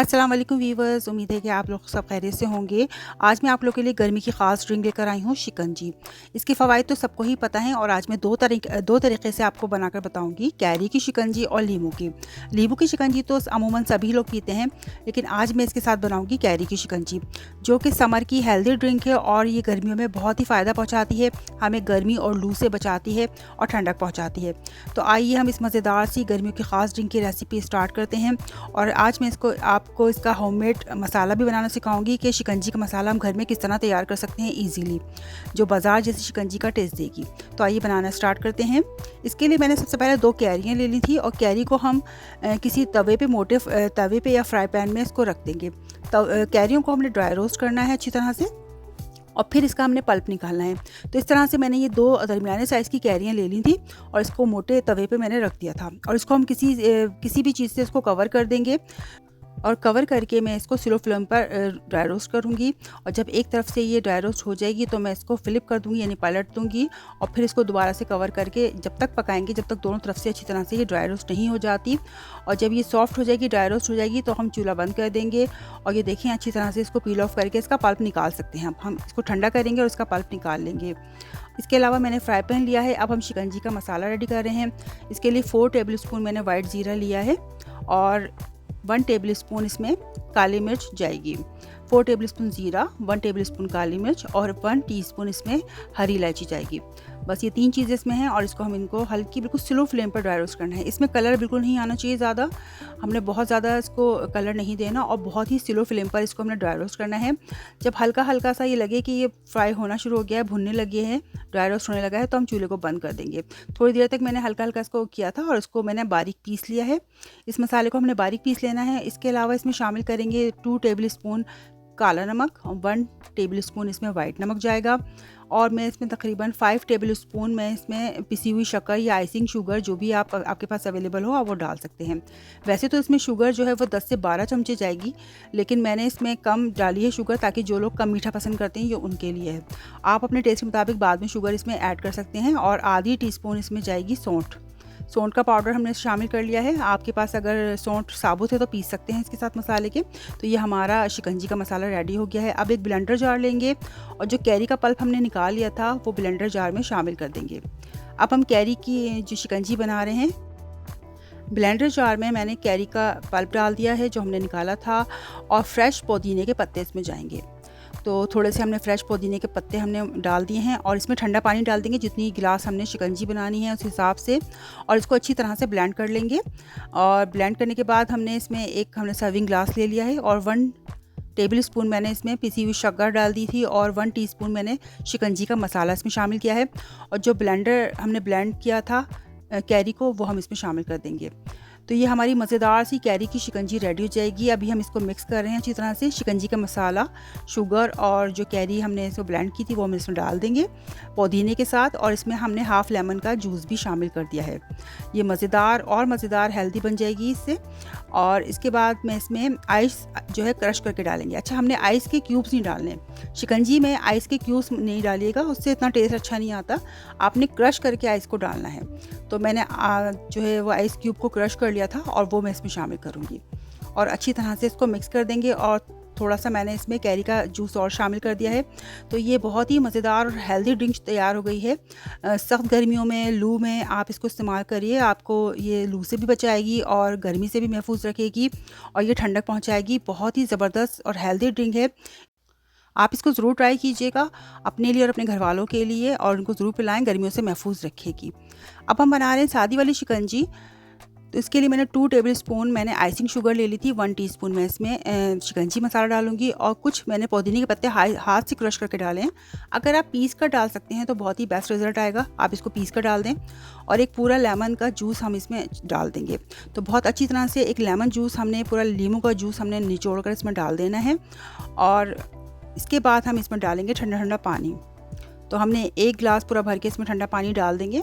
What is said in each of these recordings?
अस्सलाम वालेकुम वीवर्स, उम्मीद है कि आप लोग सब खैरियत से होंगे। आज मैं आप लोगों के लिए गर्मी की ख़ास ड्रिंक लेकर आई हूँ शिकंजी। इसके फ़वाइद तो सबको ही पता हैं और आज मैं दो तरीक़े से आपको बनाकर बताऊँगी, कैरी की शिकंजी और लीमू की। लीमू की शिकंजी तो अमूमन सभी लोग पीते हैं, लेकिन आज मैं इसके साथ बनाऊँगी कैरी की शिकंजी, जो कि समर की हेल्दी ड्रिंक है और ये गर्मियों में बहुत ही फ़ायदा पहुँचाती है, हमें गर्मी और लू से बचाती है और ठंडक पहुँचाती है। तो आइए हम इस मज़ेदार सी गर्मियों की ख़ास ड्रिंक की रेसिपी स्टार्ट करते हैं। और आज मैं आपको इसका होममेड मसाला भी बनाना सिखाऊंगी कि शिकंजी का मसाला हम घर में किस तरह तैयार कर सकते हैं इजीली, जो बाज़ार जैसी शिकंजी का टेस्ट देगी। तो आइए बनाना स्टार्ट करते हैं। इसके लिए मैंने सबसे पहले 2 कैरियाँ ले ली थी और कैरी को हम किसी तवे पे मोटे तवे पे या फ्राई पैन में इसको रख देंगे। कैरियों को हमने ड्राई रोस्ट करना है अच्छी तरह से और फिर इसका हमने पल्प निकालना है। तो इस तरह से मैंने ये 2 दरमियाने साइज़ की कैरियाँ ले ली थी और इसको मोटे तवे पे मैंने रख दिया था और इसको हम किसी भी चीज़ से इसको कवर कर देंगे और कवर करके मैं इसको स्लो फ्लेम पर ड्राई रोस्ट करूँगी। और जब एक तरफ से ये ड्राई रोस्ट हो जाएगी तो मैं इसको फ्लिप कर दूँगी, यानी पलट दूँगी और फिर इसको दोबारा से कवर करके जब तक पकाएंगे जब तक दोनों तरफ से अच्छी तरह से ये ड्राई रोस्ट नहीं हो जाती। और जब ये सॉफ्ट हो जाएगी, ड्राई रोस्ट हो जाएगी, तो हम चूल्हा बंद कर देंगे और ये देखें अच्छी तरह से इसको पील ऑफ करके इसका पल्प निकाल सकते हैं। अब हम इसको ठंडा करेंगे और इसका पल्प निकाल लेंगे। इसके अलावा मैंने फ्राई पैन लिया है। अब हम शिकंजी का मसाला रेडी कर रहे हैं। इसके लिए 4 टेबल स्पून मैंने वाइट ज़ीरा लिया है और 1 टेबल स्पून इसमें काली मिर्च जाएगी। 4 टेबल स्पून ज़ीरा, 1 टेबल स्पून काली मिर्च और 1 टीस्पून इसमें हरी इलायची जाएगी। बस ये 3 चीज़ें इसमें हैं और इसको हम इनको हल्की बिल्कुल स्लो फ्लेम पर ड्राई रोस्ट करना है। इसमें कलर बिल्कुल नहीं आना चाहिए ज़्यादा, हमने बहुत ज़्यादा इसको कलर नहीं देना और बहुत ही स्लो फ्लेम पर इसको हमने ड्राई रोस्ट करना है। जब हल्का हल्का सा ये लगे कि ये फ्राई होना शुरू हो गया है, भुनने लगे हैं, ड्राई रोस्ट होने लगा है, तो हम चूल्हे को बंद कर देंगे। थोड़ी देर तक मैंने हल्का हल्का इसको किया था और इसको मैंने बारीक पीस लिया है। इस मसाले को हमने बारीक पीस लेना है। इसके अलावा इसमें शामिल करेंगे 2 टेबल स्पून काला नमक और 1 टेबल स्पून इसमें वाइट नमक जाएगा और मैं इसमें तकरीबन 5 टेबल स्पून मैं इसमें पिसी हुई शक्कर या आइसिंग शुगर, जो भी आपके पास अवेलेबल हो आप वो डाल सकते हैं। वैसे तो इसमें शुगर जो है वो 10 से 12 चमचे जाएगी, लेकिन मैंने इसमें कम डाली है शुगर, ताकि जो लोग कम मीठा पसंद करते हैं ये उनके लिए है। आप अपने टेस्ट के मुताबिक बाद में शुगर इसमें ऐड कर सकते हैं। और आधी टीस्पून इसमें जाएगी सौंठ का पाउडर हमने शामिल कर लिया है। आपके पास अगर सौंठ साबुत है तो पीस सकते हैं इसके साथ मसाले के। तो ये हमारा शिकंजी का मसाला रेडी हो गया है। अब एक ब्लेंडर जार लेंगे और जो कैरी का पल्प हमने निकाल लिया था वो ब्लेंडर जार में शामिल कर देंगे। अब हम कैरी की जो शिकंजी बना रहे हैं, ब्लेंडर जार में मैंने कैरी का पल्प डाल दिया है जो हमने निकाला था और फ्रेश पुदीने के पत्ते इसमें जाएंगे। तो थोड़े से हमने फ्रेश पुदीने के पत्ते हमने डाल दिए हैं और इसमें ठंडा पानी डाल देंगे, जितनी गिलास हमने शिकंजी बनानी है उस हिसाब से, और इसको अच्छी तरह से ब्लेंड कर लेंगे। और ब्लेंड करने के बाद हमने सर्विंग ग्लास ले लिया है और 1 टेबल स्पून मैंने इसमें पिसी हुई शक्कर डाल दी थी और 1 टीस्पून मैंने शिकंजी का मसाला इसमें शामिल किया है। और जो ब्लेंडर हमने ब्लेंड किया था कैरी को, वो हम इसमें शामिल कर देंगे। तो ये हमारी मज़ेदार सी कैरी की शिकंजी रेडी हो जाएगी। अभी हम इसको मिक्स कर रहे हैं अच्छी तरह से। शिकंजी का मसाला, शुगर और जो कैरी हमने इसको ब्लेंड की थी वो हम इसमें डाल देंगे पुदीने के साथ, और इसमें हमने हाफ़ लेमन का जूस भी शामिल कर दिया है। ये मज़ेदार हेल्दी बन जाएगी इससे। और इसके बाद मैं इसमें आइस जो है क्रश करके डालेंगे। अच्छा, हमने आइस के क्यूब्स नहीं डालने, शिकंजी में आइस के क्यूब्स नहीं डालिएगा, उससे इतना टेस्ट अच्छा नहीं आता। आपने क्रश करके आइस को डालना है। तो मैंने जो है वो आइस क्यूब को क्रश कर लिया था और वो मैं इसमें शामिल करूँगी और अच्छी तरह से इसको मिक्स कर देंगे। और थोड़ा सा मैंने इसमें कैरी का जूस और शामिल कर दिया है। तो ये बहुत ही मज़ेदार और हेल्दी ड्रिंक तैयार हो गई है। सख्त गर्मियों में, लू में आप इसको इस्तेमाल करिए, आपको ये लू से भी बचाएगी और गर्मी से भी महफूज रखेगी और ये ठंडक पहुंचाएगी। बहुत ही ज़बरदस्त और हेल्दी ड्रिंक है। आप इसको ज़रूर ट्राई कीजिएगा अपने लिए और अपने घर वालों के लिए, और उनको ज़रूर पिलाएं, गर्मियों से महफूज रखेगी। अब हम बना रहे हैं सादी वाली शिकंजी। तो इसके लिए मैंने 2 टेबल स्पून मैंने आइसिंग शुगर ले ली थी, 1 टीस्पून मैं इसमें शिकंजी मसाला डालूंगी और कुछ मैंने पुदीने के पत्ते हाथ से क्रश करके डाले हैं। अगर आप पीस कर डाल सकते हैं तो बहुत ही बेस्ट रिजल्ट आएगा, आप इसको पीस कर डाल दें। और एक पूरा लेमन का जूस हम इसमें डाल देंगे। तो बहुत अच्छी तरह से एक लेमन जूस हमने, पूरा लीमू का जूस हमने निचोड़ कर इसमें डाल देना है। और इसके बाद हम इसमें डालेंगे ठंडा ठंडा पानी। तो हमने 1 गिलास पूरा भर के इसमें ठंडा पानी डाल देंगे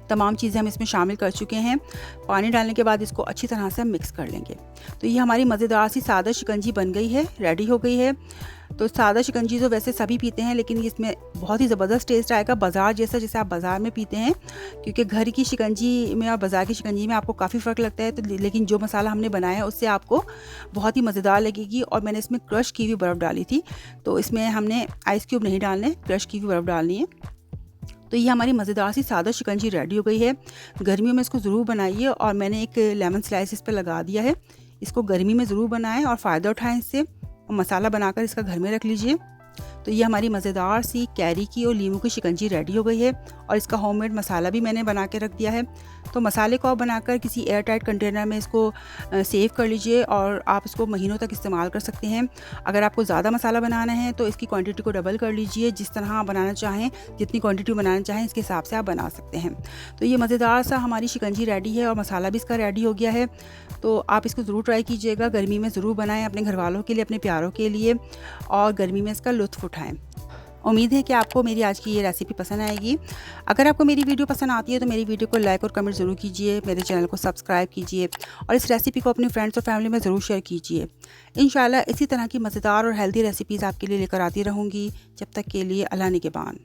तमाम चीज़ें हम इसमें शामिल कर चुके हैं। पानी डालने के बाद इसको अच्छी तरह से मिक्स कर लेंगे। तो ये हमारी मज़ेदार सी सादा शिकंजी बन गई है, रेडी हो गई है। तो सादा शिकंजी तो वैसे सभी पीते हैं, लेकिन इसमें बहुत ही ज़बरदस्त टेस्ट आएगा, बाज़ार जैसा, जैसे आप बाज़ार में पीते हैं। क्योंकि घर की शिकंजी में और बाज़ार की शिकंजी में आपको काफ़ी फ़र्क लगता है, तो लेकिन जो मसाला हमने बनाया है उससे आपको बहुत ही मज़ेदार लगेगी। और मैंने इसमें क्रश की हुई बर्फ़ डाली थी, तो इसमें हमने आइस क्यूब नहीं डालने, क्रश की हुई बर्फ़ डालनी है। तो ये हमारी मज़ेदार सी सादा शिकंजी रेडी हो गई है। गर्मियों में इसको ज़रूर बनाइए, और मैंने एक लेमन स्लाइस इस पर लगा दिया है। इसको गर्मी में ज़रूर बनाएं और फ़ायदा उठाएं इससे, और मसाला बनाकर इसका घर में रख लीजिए। तो ये हमारी मज़ेदार सी कैरी की और लीमू की शिकंजी रेडी हो गई है, और इसका होममेड मसाला भी मैंने बना के रख दिया है। तो मसाले को आप बनाकर किसी एयर टाइट कंटेनर में इसको सेव कर लीजिए, और आप इसको महीनों तक इस्तेमाल कर सकते हैं। अगर आपको ज़्यादा मसाला बनाना है तो इसकी क्वांटिटी को डबल कर लीजिए, जिस तरह आप बनाना चाहें, जितनी क्वांटिटी बनाना चाहें इसके हिसाब से आप बना सकते हैं। तो ये मज़ेदार सा हमारी शिकंजी रेडी है, और मसाला भी इसका रेडी हो गया है। तो आप इसको ज़रूर ट्राई कीजिएगा, गर्मी में ज़रूर बनाएं अपने घर वालों के लिए, अपने प्यारों के लिए, और गर्मी में इसका लुत्फ़ उठाएं। उम्मीद है कि आपको मेरी आज की ये रेसिपी पसंद आएगी। अगर आपको मेरी वीडियो पसंद आती है तो मेरी वीडियो को लाइक और कमेंट ज़रूर कीजिए, मेरे चैनल को सब्सक्राइब कीजिए, और इस रेसिपी को अपने फ्रेंड्स और फैमिली में ज़रूर शेयर कीजिए। इंशाल्लाह इसी तरह की मज़ेदार और हेल्दी रेसिपीज़ आपके लिए लेकर आती रहूँगी। जब तक के लिए अल्लाह निगहबान।